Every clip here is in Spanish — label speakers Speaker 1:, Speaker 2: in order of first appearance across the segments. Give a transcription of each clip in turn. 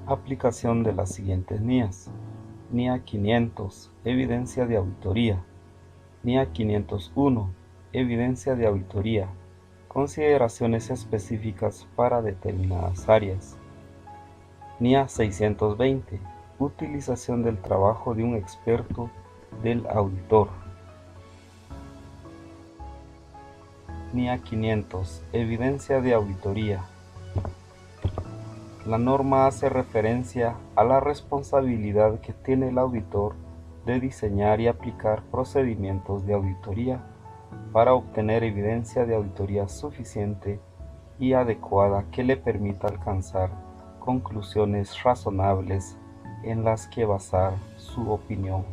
Speaker 1: Aplicación de las siguientes NIAs. NIA 500, evidencia de auditoría. NIA 501, evidencia de auditoría. Consideraciones específicas para determinadas áreas. NIA 620, utilización del trabajo de un experto del auditor. NIA 500, evidencia de auditoría. La norma hace referencia a la responsabilidad que tiene el auditor de diseñar y aplicar procedimientos de auditoría para obtener evidencia de auditoría suficiente y adecuada que le permita alcanzar conclusiones razonables en las que basar su opinión.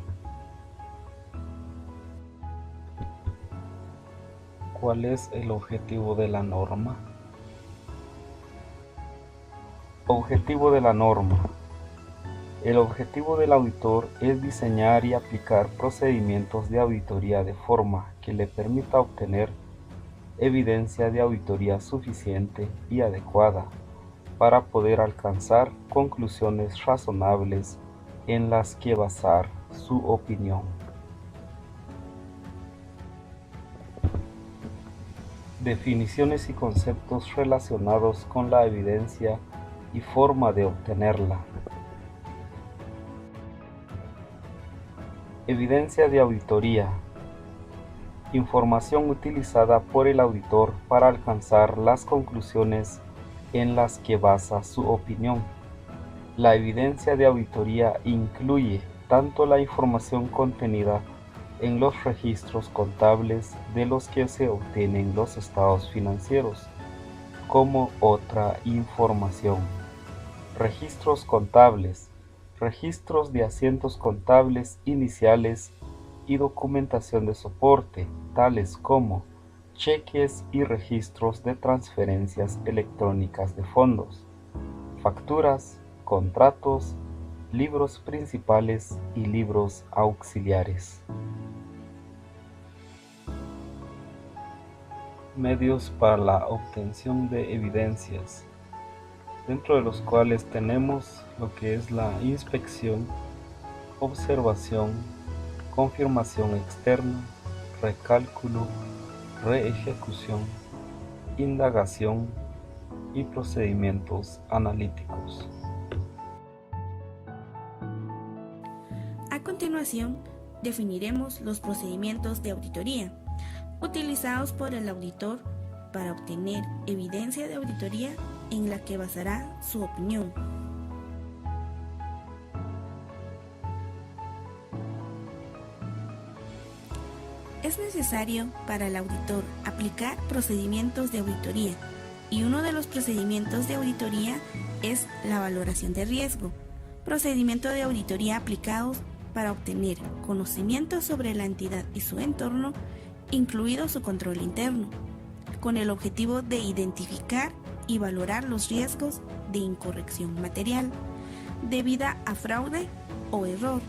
Speaker 1: ¿Cuál es el objetivo de la norma? Objetivo de la norma. El objetivo del auditor es diseñar y aplicar procedimientos de auditoría de forma que le permita obtener evidencia de auditoría suficiente y adecuada para poder alcanzar conclusiones razonables en las que basar su opinión. Definiciones y conceptos relacionados con la evidencia y forma de obtenerla. Evidencia de auditoría. Información utilizada por el auditor para alcanzar las conclusiones en las que basa su opinión. La evidencia de auditoría incluye tanto la información contenida en los registros contables de los que se obtienen los estados financieros, como otra información. Registros contables, registros de asientos contables iniciales y documentación de soporte, tales como cheques y registros de transferencias electrónicas de fondos, facturas, contratos, libros principales y libros auxiliares. Medios para la obtención de evidencias, dentro de los cuales tenemos lo que es la inspección, observación, confirmación externa, recálculo, reejecución, indagación y procedimientos analíticos.
Speaker 2: A continuación, definiremos los procedimientos de auditoría utilizados por el auditor para obtener evidencia de auditoría en la que basará su opinión. Es necesario para el auditor aplicar procedimientos de auditoría, y uno de los procedimientos de auditoría es la valoración de riesgo, procedimiento de auditoría aplicados para obtener conocimientos sobre la entidad y su entorno, incluido su control interno, con el objetivo de identificar y valorar los riesgos de incorrección material debida a fraude o error,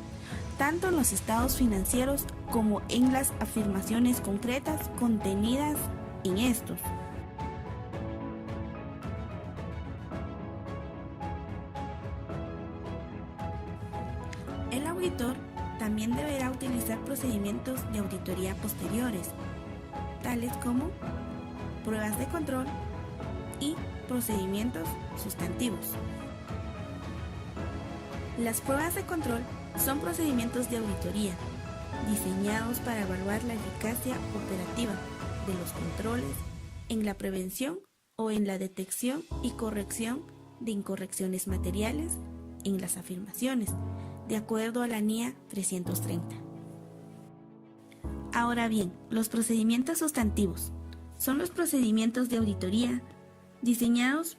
Speaker 2: tanto en los estados financieros como en las afirmaciones concretas contenidas en estos. El auditor también deberá utilizar procedimientos de auditoría posteriores, tales como pruebas de control y procedimientos sustantivos. Las pruebas de control son procedimientos de auditoría diseñados para evaluar la eficacia operativa de los controles en la prevención o en la detección y corrección de incorrecciones materiales en las afirmaciones, de acuerdo a la NIA 330. Ahora bien, los procedimientos sustantivos son los procedimientos de auditoría diseñados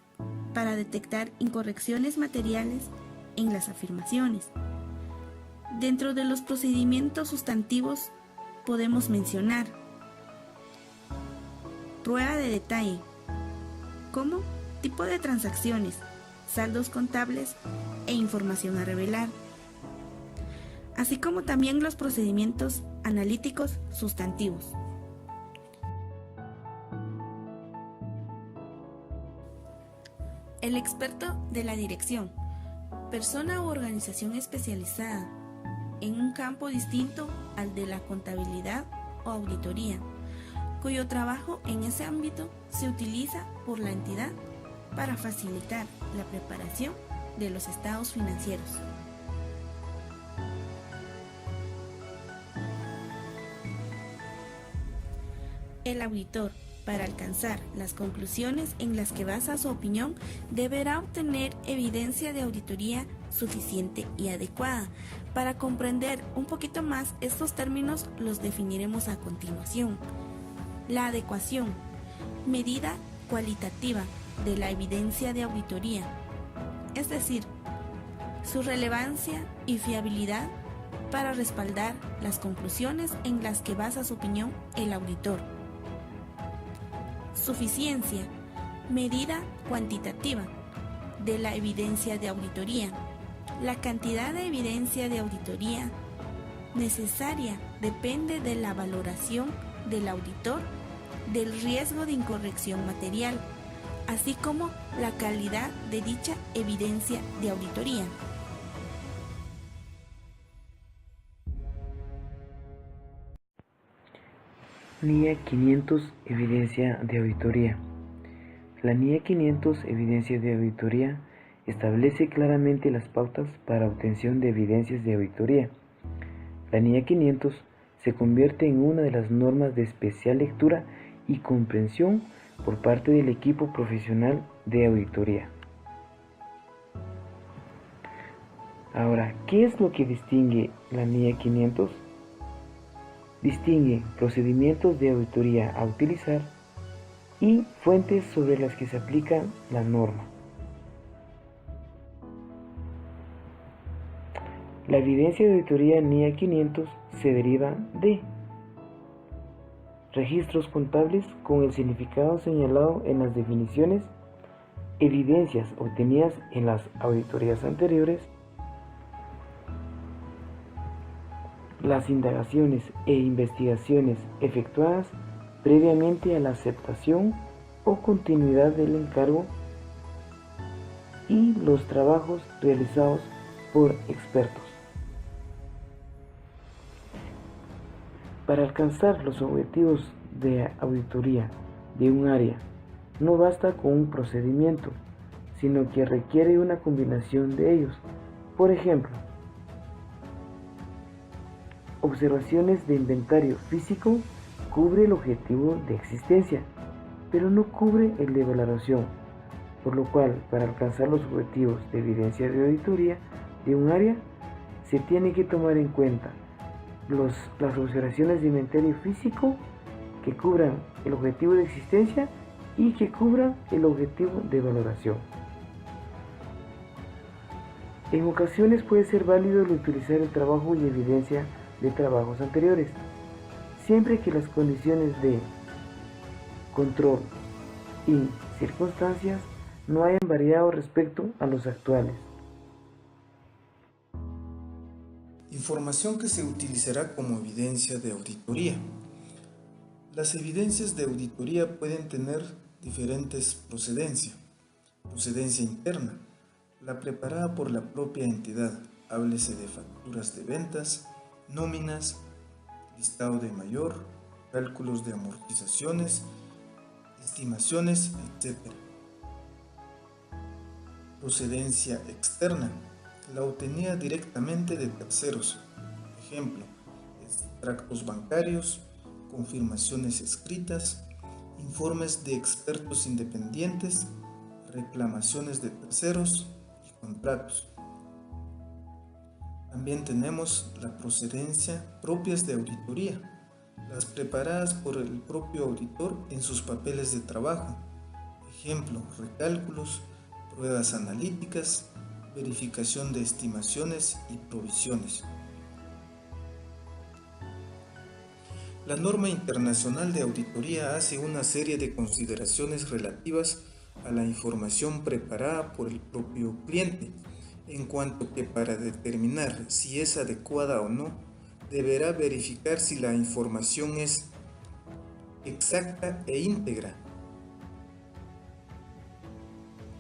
Speaker 2: para detectar incorrecciones materiales en las afirmaciones. Dentro de los procedimientos sustantivos podemos mencionar prueba de detalle, como tipo de transacciones, saldos contables e información a revelar, así como también los procedimientos analíticos sustantivos. El experto de la dirección persona u organización especializada en un campo distinto al de la contabilidad o auditoría, cuyo trabajo en ese ámbito se utiliza por la entidad para facilitar la preparación de los estados financieros. El auditor, para alcanzar las conclusiones en las que basa su opinión, deberá obtener evidencia de auditoría suficiente y adecuada. Para comprender un poquito más estos términos los definiremos a continuación. La adecuación, medida cualitativa de la evidencia de auditoría, es decir, su relevancia y fiabilidad para respaldar las conclusiones en las que basa su opinión el auditor. Suficiencia, medida cuantitativa de la evidencia de auditoría. La cantidad de evidencia de auditoría necesaria depende de la valoración del auditor del riesgo de incorrección material, así como la calidad de dicha evidencia de auditoría.
Speaker 3: NIA 500 Evidencia de auditoría. La NIA 500 Evidencia de auditoría establece claramente las pautas para obtención de evidencias de auditoría. La NIA 500 se convierte en una de las normas de especial lectura y comprensión por parte del equipo profesional de auditoría. Ahora, ¿qué es lo que distingue la NIA 500? Distingue procedimientos de auditoría a utilizar y fuentes sobre las que se aplica la norma. La evidencia de auditoría NIA 500 se deriva de registros contables con el significado señalado en las definiciones, evidencias obtenidas en las auditorías anteriores, las indagaciones e investigaciones efectuadas previamente a la aceptación o continuidad del encargo y los trabajos realizados por expertos. Para alcanzar los objetivos de auditoría de un área, no basta con un procedimiento, sino que requiere una combinación de ellos. Por ejemplo, observaciones de inventario físico cubre el objetivo de existencia, pero no cubre el de valoración, por lo cual, para alcanzar los objetivos de evidencia de auditoría de un área, se tiene que tomar en cuenta las observaciones de inventario físico que cubran el objetivo de existencia y que cubran el objetivo de valoración. En ocasiones puede ser válido el utilizar el trabajo y evidencia de trabajos anteriores, siempre que las condiciones de control y circunstancias no hayan variado respecto a los actuales.
Speaker 4: Información que se utilizará como evidencia de auditoría. Las evidencias de auditoría pueden tener diferentes procedencias. Procedencia interna, la preparada por la propia entidad, háblese de facturas de ventas, nóminas, listado de mayor, cálculos de amortizaciones, estimaciones, etc. Procedencia externa, la obtenida directamente de terceros, ejemplo, extractos bancarios, confirmaciones escritas, informes de expertos independientes, reclamaciones de terceros y contratos. También tenemos la procedencia propias de auditoría, las preparadas por el propio auditor en sus papeles de trabajo, ejemplo, recálculos, pruebas analíticas, verificación de estimaciones y provisiones. La norma internacional de auditoría hace una serie de consideraciones relativas a la información preparada por el propio cliente, en cuanto que para determinar si es adecuada o no, deberá verificar si la información es exacta e íntegra.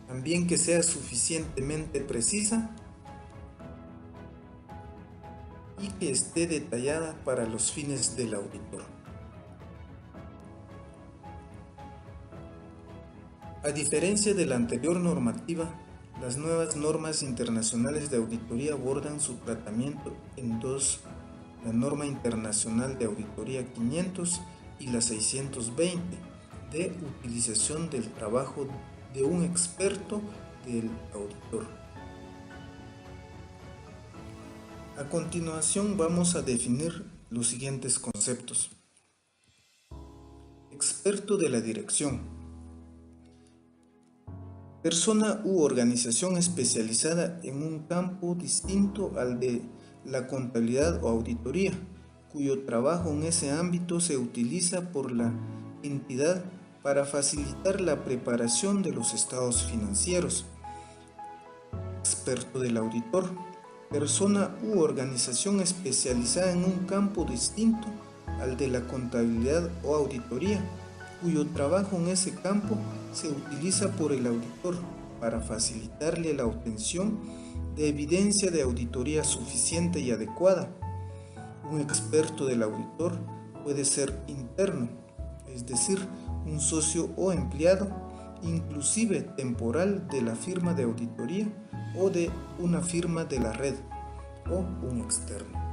Speaker 4: También que sea suficientemente precisa y que esté detallada para los fines del auditor. A diferencia de la anterior normativa, las nuevas normas internacionales de auditoría abordan su tratamiento en dos: la norma internacional de auditoría 500 y la 620, de utilización del trabajo de un experto del auditor. A continuación vamos a definir los siguientes conceptos. Experto de la dirección. Persona u organización especializada en un campo distinto al de la contabilidad o auditoría, cuyo trabajo en ese ámbito se utiliza por la entidad para facilitar la preparación de los estados financieros. Experto del auditor. Persona u organización especializada en un campo distinto al de la contabilidad o auditoría, cuyo trabajo en ese campo se utiliza por el auditor para facilitarle la obtención de evidencia de auditoría suficiente y adecuada. Un experto del auditor puede ser interno, es decir, un socio o empleado, inclusive temporal, de la firma de auditoría o de una firma de la red, o un externo.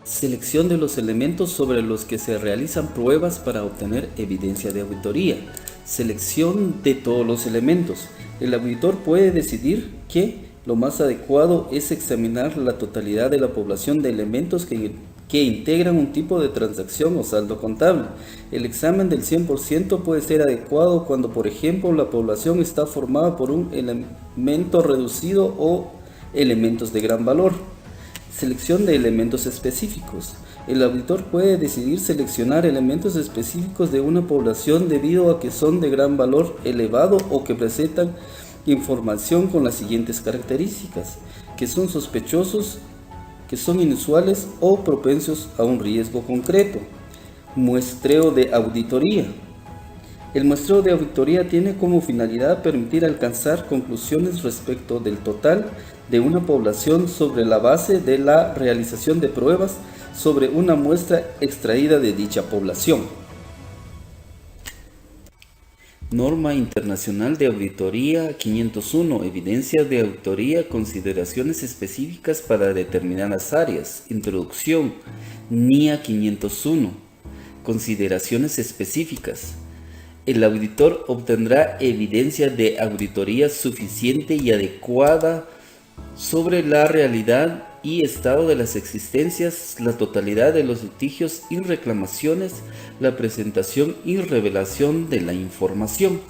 Speaker 5: Selección de los elementos sobre los que se realizan pruebas para obtener evidencia de auditoría. Selección de todos los elementos. El auditor puede decidir que lo más adecuado es examinar la totalidad de la población de elementos que integran un tipo de transacción o saldo contable. El examen del 100% puede ser adecuado cuando, por ejemplo, la población está formada por un elemento reducido o elementos de gran valor. Selección de elementos específicos. El auditor puede decidir seleccionar elementos específicos de una población debido a que son de gran valor elevado o que presentan información con las siguientes características: que son sospechosos, que son inusuales o propensos a un riesgo concreto. Muestreo de auditoría. El muestreo de auditoría tiene como finalidad permitir alcanzar conclusiones respecto del total de una población sobre la base de la realización de pruebas sobre una muestra extraída de dicha población. Norma Internacional de Auditoría 501. Evidencia de auditoría, consideraciones específicas para determinadas áreas. Introducción. NIA 501. Consideraciones específicas. El auditor obtendrá evidencia de auditoría suficiente y adecuada sobre la realidad y estado de las existencias, la totalidad de los litigios y reclamaciones, la presentación y revelación de la información.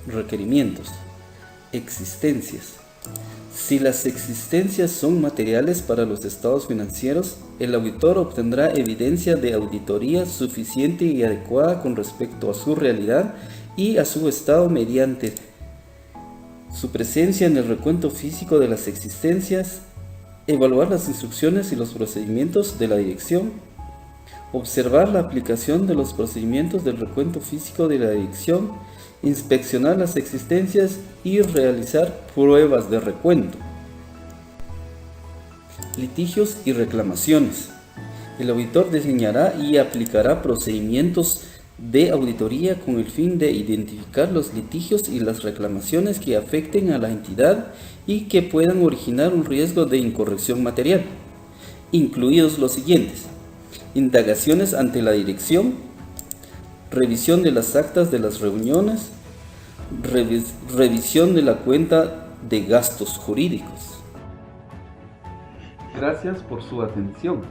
Speaker 5: Requerimientos. Existencias. Si las existencias son materiales para los estados financieros, el auditor obtendrá evidencia de auditoría suficiente y adecuada con respecto a su realidad y a su estado mediante su presencia en el recuento físico de las existencias, evaluar las instrucciones y los procedimientos de la dirección, observar la aplicación de los procedimientos del recuento físico de la dirección, inspeccionar las existencias y realizar pruebas de recuento. Litigios y reclamaciones. El auditor diseñará y aplicará procedimientos de auditoría con el fin de identificar los litigios y las reclamaciones que afecten a la entidad y que puedan originar un riesgo de incorrección material, incluidos los siguientes: indagaciones ante la dirección, revisión de las actas de las reuniones, revisión de la cuenta de gastos jurídicos.
Speaker 1: Gracias por su atención.